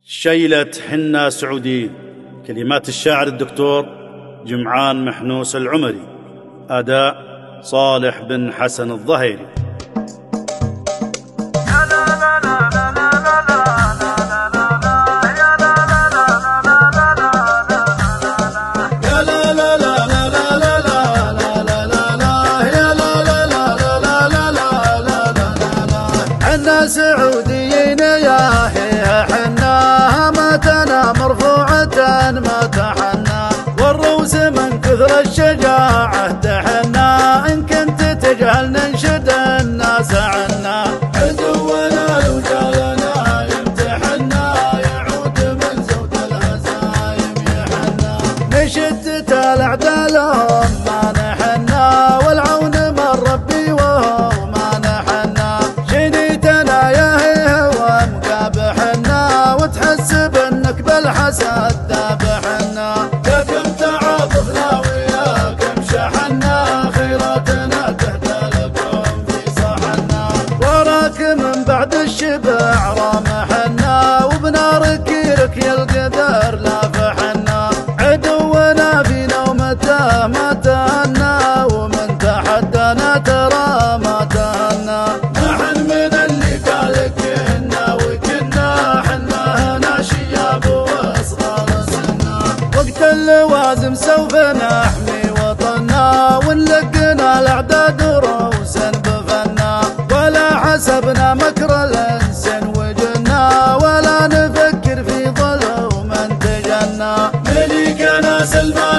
شيلة حنا سعودي. كلمات الشاعر الدكتور جمعان محنوس العمري، أداء صالح بن حسن الظهيري. حنا سعوديين يا هي حنا ماتنا مرفوعة ما تحنا، والروس من كثر الشجاعة تحنا، إن كنت تجهل ننشد الناس عنا. عدونا لو جالنا يمتحنا، يعود من زود الهزايم يحنا، نشتت الأعداء لهم ما نحنا، والعون من ربي وهو ما نحنا. جنيتنا يا هي ومقابحنا، وتحسب انك بالحسد ذابحنا، لكم تعاطفنا وياكم شحنا، خيراتنا تهدى لكم في صحنا، وراك من بعد الشبع رامحنا، وبنارك يا القدر لافحنا. عدونا في نومته ما تهنا، ومن تحدنا ترى ما تهنا. نحن من اللي قالك كنا وكنا، حنا هنا شياب واصغار سنا، وقت اللوازم سوف نحمي وطننا، ونلقنا الاعداء دروسا بفنا، ولا حسبنا مكر الانس وجنا، ولا نفكر في ظلم تجنا. مليكنا سلمان